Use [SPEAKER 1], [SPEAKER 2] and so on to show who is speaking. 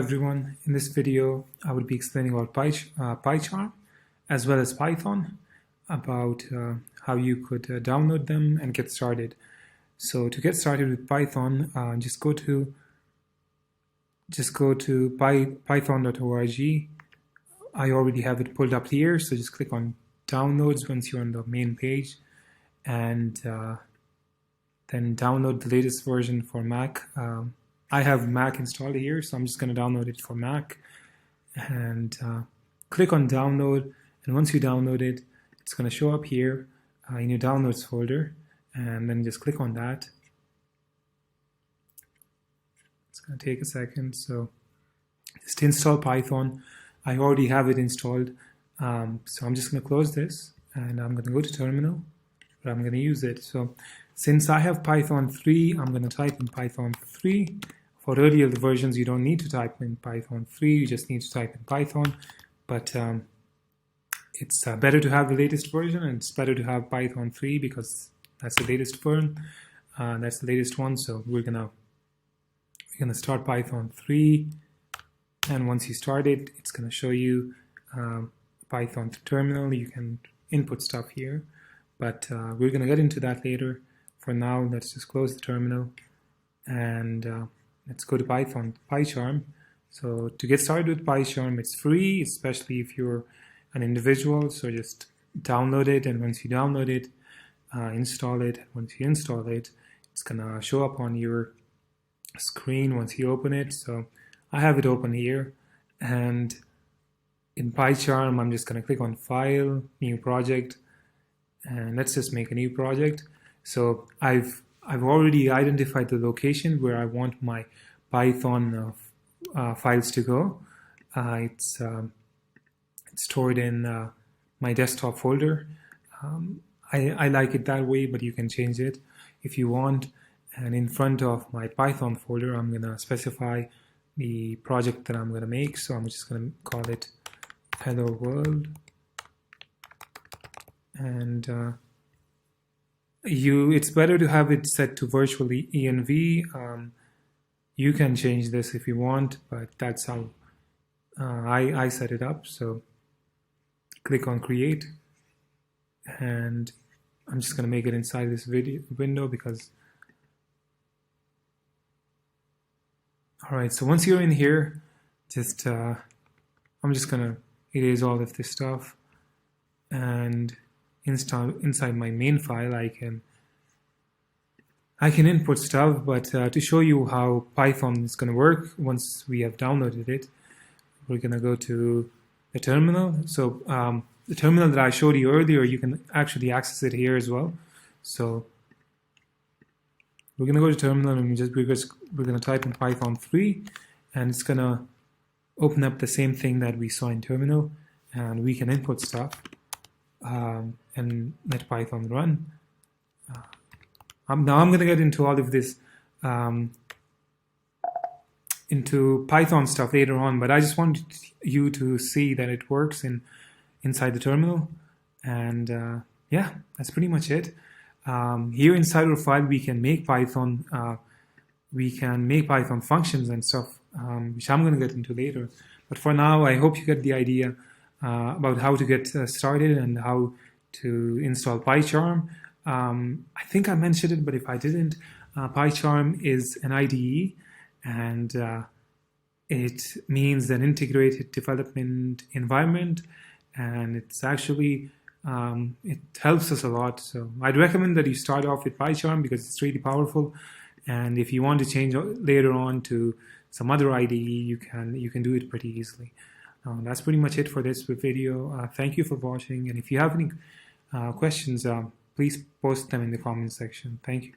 [SPEAKER 1] Everyone, in this video I will be explaining about PyCharm as well as Python, about how you could download them and get started. So to get started with Python, just go to python.org. I already have it pulled up here, so just click on downloads once you're on the main page, and then download the latest version for Mac. I have Mac installed here, so I'm just going to download it for Mac, and click on download. And once you download it, it's going to show up here in your downloads folder, and then just click on that. It's going to take a second. So just install Python. I already have it installed, so I'm just going to close this, and I'm going to go to terminal, but I'm going to use it. So since I have Python 3, I'm going to type in Python 3. For earlier versions, you don't need to type in Python 3, you just need to type in Python. But it's better to have the latest version, and it's better to have Python 3 because that's the latest version. That's the latest one. So we're gonna start Python 3, and once you start it, it's gonna show you Python terminal. You can input stuff here, but we're gonna get into that later. For now, let's just close the terminal, and let's go to PyCharm. So to get started with PyCharm, it's free, especially if you're an individual. So just download it, and once you download it, install it. Once you install it, it's gonna show up on your screen once you open it. So I have it open here, and in PyCharm, I'm just gonna click on File, New Project, and let's just make a new project. So I've already identified the location where I want my Python files to go. It's stored in my desktop folder. I like it that way, but you can change it if you want. And in front of my Python folder, I'm going to specify the project that I'm going to make. So I'm just going to call it Hello World. And it's better to have it set to virtual env. You can change this if you want, but that's how I set it up. So click on create, and I'm just going to make it inside this window because alright, so once you're in here, just I'm just going to erase all of this stuff, and inside my main file I can input stuff. But to show you how Python is going to work once we have downloaded it, we're going to go to the terminal. So the terminal that I showed you earlier, you can actually access it here as well. So we're going to go to terminal, and we're going to type in Python 3, and it's going to open up the same thing that we saw in terminal, and we can input stuff and let Python run. Now I'm going to get into all of this into Python stuff later on, but I just wanted you to see that it works inside the terminal. And yeah, that's pretty much it. Here inside our file, we can make Python functions and stuff, which I'm going to get into later. But for now, I hope you get the idea about how to get started and how to install PyCharm. I think I mentioned it, but if I didn't, PyCharm is an IDE, and it means an integrated development environment, and it's actually it helps us a lot. So I'd recommend that you start off with PyCharm because it's really powerful, and if you want to change later on to some other IDE, you can do it pretty easily. That's pretty much it for this video. Thank you for watching, and if you have any questions, please post them in the comment section. Thank you.